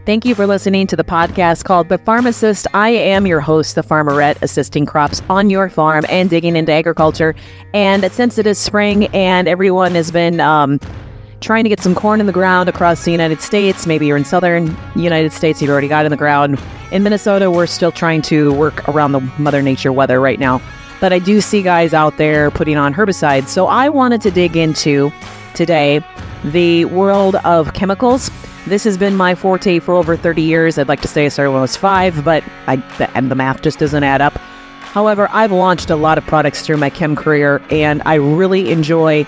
Thank you for listening to the podcast called The Pharmacist. I am your host, the Farmerette, assisting crops on your farm and digging into agriculture. And since it is spring and everyone has been trying to get some corn in the ground across the United States, maybe you're in southern United States, you've already got it in the ground. In Minnesota, we're still trying to work around the Mother Nature weather right now. But I do see guys out there putting on herbicides. So I wanted to dig into today the world of chemicals. This has been my forte for over 30 years. I'd like to say I started when I was 5, but the math just doesn't add up. However, I've launched a lot of products through my chem career, and I really enjoy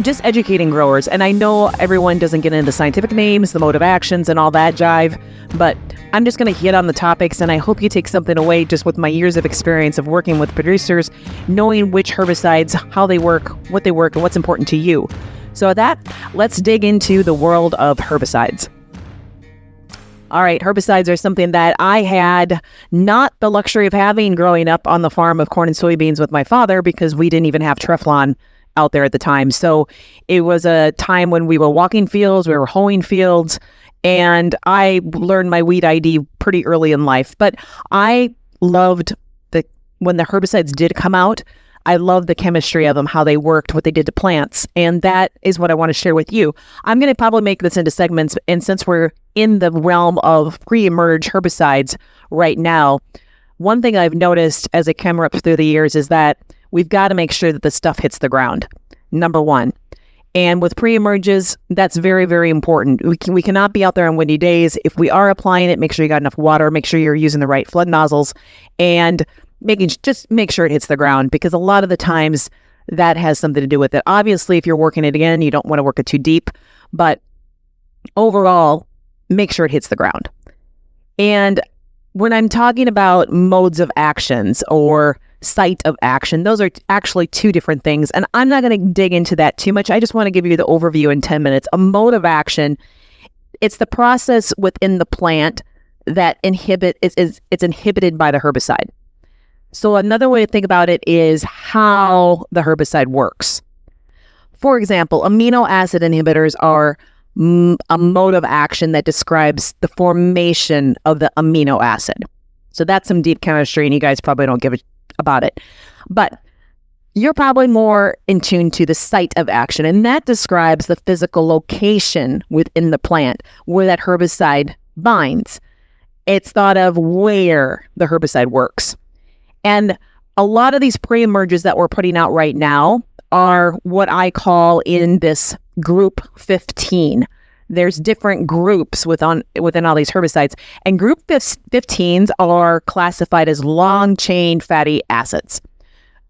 just educating growers. And I know everyone doesn't get into scientific names, the mode of actions, and all that jive, but I'm just going to hit on the topics, and I hope you take something away just with my years of experience of working with producers, knowing which herbicides, how they work, and what's important to you. So with that, let's dig into the world of herbicides. All right, herbicides are something that I had not the luxury of having growing up on the farm of corn and soybeans with my father, because we didn't even have Teflon out there at the time. So it was a time when we were walking fields, we were hoeing fields, and I learned my weed ID pretty early in life. But I loved when the herbicides did come out, I love the chemistry of them, how they worked, what they did to plants. And that is what I want to share with you. I'm going to probably make this into segments. And since we're in the realm of pre-emerge herbicides right now, one thing I've noticed as a chem rep through the years is that we've got to make sure that the stuff hits the ground, number one. And with pre-emerges, that's very, very important. We cannot be out there on windy days. If we are applying it, make sure you got enough water, make sure you're using the right flood nozzles, and just make sure it hits the ground, because a lot of the times that has something to do with it. Obviously, if you're working it again, you don't want to work it too deep, but overall, make sure it hits the ground. And when I'm talking about modes of actions or site of action, those are actually two different things. And I'm not going to dig into that too much. I just want to give you the overview in 10 minutes. A mode of action, it's the process within the plant that it's inhibited by the herbicide. So another way to think about it is how the herbicide works. For example, amino acid inhibitors are a mode of action that describes the formation of the amino acid. So that's some deep chemistry, and you guys probably don't give a about it. But you're probably more in tune to the site of action, and that describes the physical location within the plant where that herbicide binds. It's thought of where the herbicide works. And a lot of these pre-emerges that we're putting out right now are what I call in this group 15. There's different groups within all these herbicides. And group 15s are classified as long-chain fatty acids.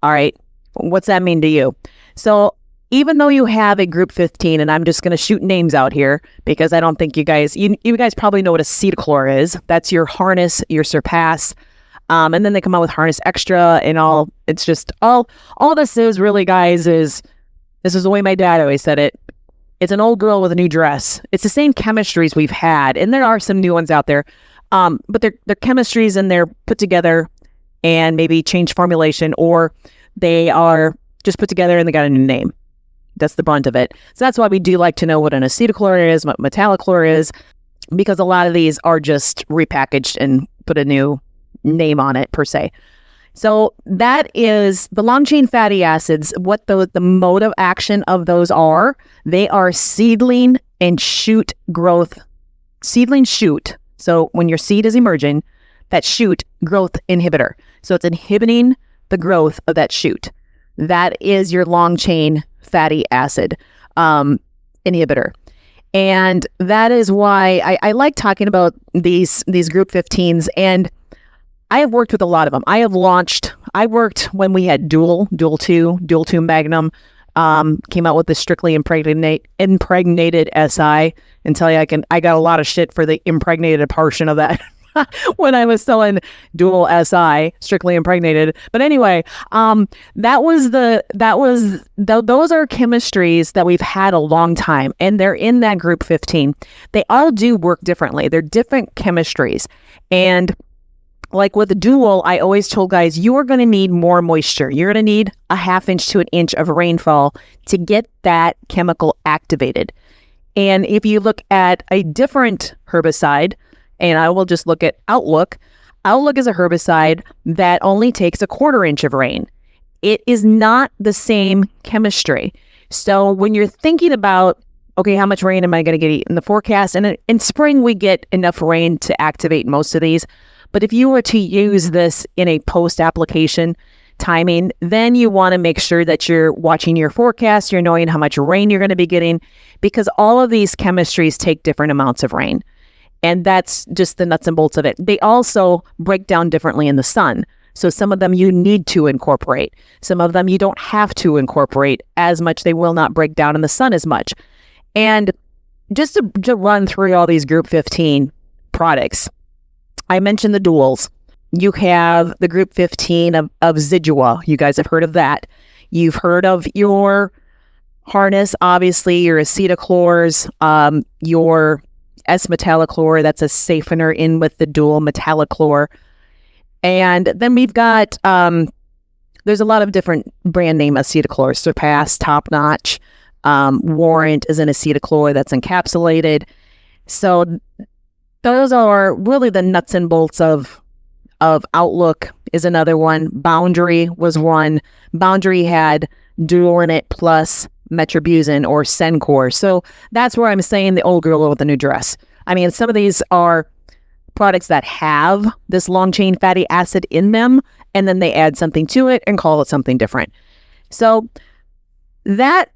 All right, what's that mean to you? So even though you have a group 15, and I'm just going to shoot names out here because I don't think you guys probably know what acetochlor is. That's your Harness, your Surpass. And then they come out with Harness Extra and all. It's just all this is really, guys, this is the way my dad always said it. It's an old girl with a new dress. It's the same chemistries we've had, and there are some new ones out there. But they're chemistries, and they're put together and maybe change formulation, or they are just put together and they got a new name. That's the brunt of it. So that's why we do like to know what an acetochlor is, what metallochlor is, because a lot of these are just repackaged and put a new name on it per se. So that is the long chain fatty acids. What the mode of action of those are, they are seedling and shoot growth. Seedling shoot. So when your seed is emerging, that shoot growth inhibitor. So it's inhibiting the growth of that shoot. That is your long chain fatty acid inhibitor. And that is why I like talking about these group 15s. And I have worked with a lot of them. I worked when we had Dual 2 Magnum, came out with the strictly impregnated SI, and tell you I got a lot of shit for the impregnated portion of that when I was selling Dual SI, strictly impregnated. But anyway, those are chemistries that we've had a long time, and they're in that group 15. They all do work differently. They're different chemistries. And like with the Dual, I always told guys, you are going to need more moisture. You're going to need a 1/2 inch to 1 inch of rainfall to get that chemical activated. And if you look at a different herbicide, and I will just look at Outlook, Outlook is a herbicide that only takes 1/4 inch of rain. It is not the same chemistry. So when you're thinking about, okay, how much rain am I going to get in the forecast? And in spring, we get enough rain to activate most of these. But if you were to use this in a post-application timing, then you want to make sure that you're watching your forecast, you're knowing how much rain you're going to be getting, because all of these chemistries take different amounts of rain. And that's just the nuts and bolts of it. They also break down differently in the sun. So some of them you need to incorporate. Some of them you don't have to incorporate as much. They will not break down in the sun as much. And just to run through all these Group 15 products, I mentioned the duals. You have the Group 15 of Zidua. You guys have heard of that. You've heard of your harness, obviously, your acetochlors, your S-metallochlor, that's a safener in with the dual metallochlor. And then we've got, there's a lot of different brand name acetochlors, Surpass, Top Notch, Warrant is an acetochlor that's encapsulated. So those are really the nuts and bolts of Outlook is another one. Boundary was one. Boundary had dual in it plus metribuzin or Sencor. So that's where I'm saying the old girl with the new dress. I mean, some of these are products that have this long chain fatty acid in them, and then they add something to it and call it something different. So that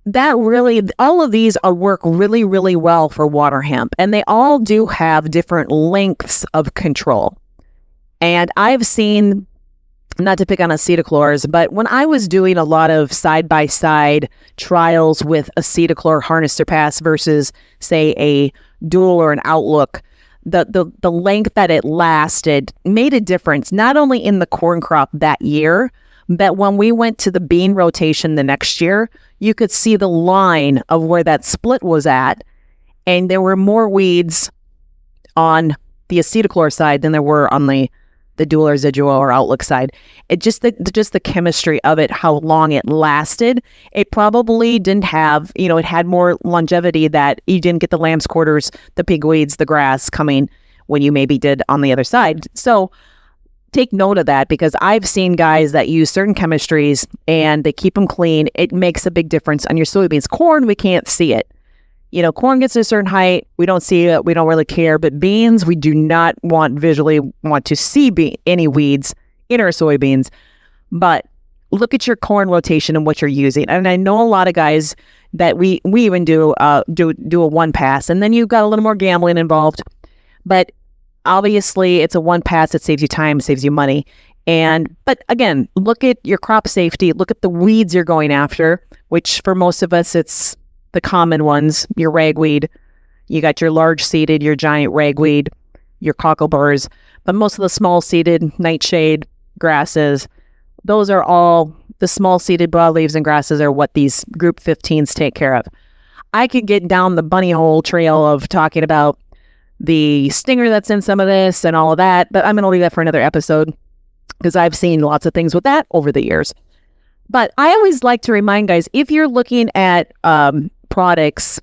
really, all of these work really, really well for water hemp, and they all do have different lengths of control. And I've seen, not to pick on acetochlors, but when I was doing a lot of side-by-side trials with acetochlor harness Surpass versus, say, a dual or an Outlook, the length that it lasted made a difference, not only in the corn crop that year, but when we went to the bean rotation the next year, you could see the line of where that split was at, and there were more weeds on the acetochlor side than there were on the dual or Zidua or Outlook side. It just the chemistry of it, how long it lasted. It probably didn't have, it had more longevity, that you didn't get the lamb's quarters, the pigweeds, the grass coming when you maybe did on the other side. So take note of that, because I've seen guys that use certain chemistries and they keep them clean. It makes a big difference on your soybeans. Corn, we can't see it. Corn gets to a certain height, we don't see it, we don't really care. But beans, we do not visually want to see any weeds in our soybeans. But look at your corn rotation and what you're using. And I know a lot of guys that we even do a one pass, and then you've got a little more gambling involved. But obviously, it's a one pass. It saves you time, saves you money. But again, look at your crop safety. Look at the weeds you're going after, which for most of us, it's the common ones, your ragweed. You got your large seeded, your giant ragweed, your cockleburs, but most of the small seeded nightshade grasses, those are all the small seeded broadleaves and grasses are what these Group 15s take care of. I could get down the bunny hole trail of talking about the stinger that's in some of this and all of that, but I'm going to leave that for another episode, because I've seen lots of things with that over the years. But I always like to remind guys, if you're looking at products,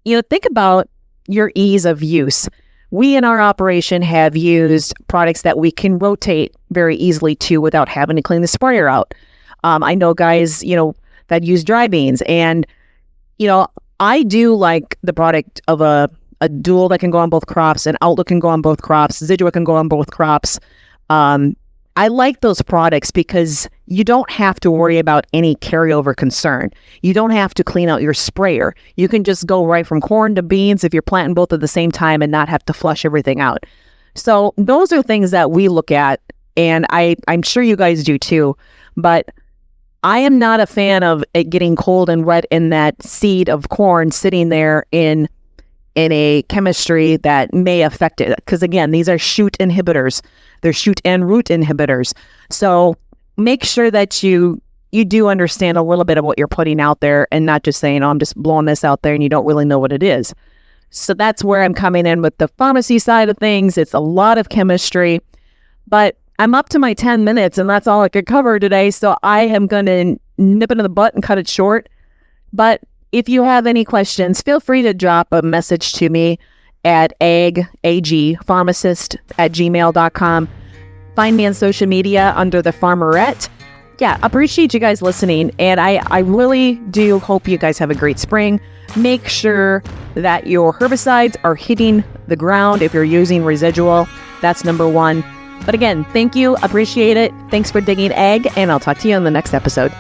think about your ease of use. We in our operation have used products that we can rotate very easily to without having to clean the sprayer out. I know guys, that use dry beans, and, I do like the product of a dual that can go on both crops, and Outlook can go on both crops, Zidua can go on both crops. I like those products because you don't have to worry about any carryover concern. You don't have to clean out your sprayer. You can just go right from corn to beans if you're planting both at the same time and not have to flush everything out. So those are things that we look at, and I'm sure you guys do too. But I am not a fan of it getting cold and wet in that seed of corn sitting there in a chemistry that may affect it. Because again, these are shoot inhibitors. They're shoot and root inhibitors. So make sure that you do understand a little bit of what you're putting out there, and not just saying, I'm just blowing this out there and you don't really know what it is. So that's where I'm coming in with the pharmacy side of things. It's a lot of chemistry, but I'm up to my 10 minutes and that's all I could cover today. So I am going to nip it in the butt and cut it short. But if you have any questions, feel free to drop a message to me at pharmacist@gmail.com. Find me on social media under the Farmerette. Yeah, appreciate you guys listening. And I really do hope you guys have a great spring. Make sure that your herbicides are hitting the ground if you're using residual. That's number one. But again, thank you. Appreciate it. Thanks for digging egg, and I'll talk to you on the next episode.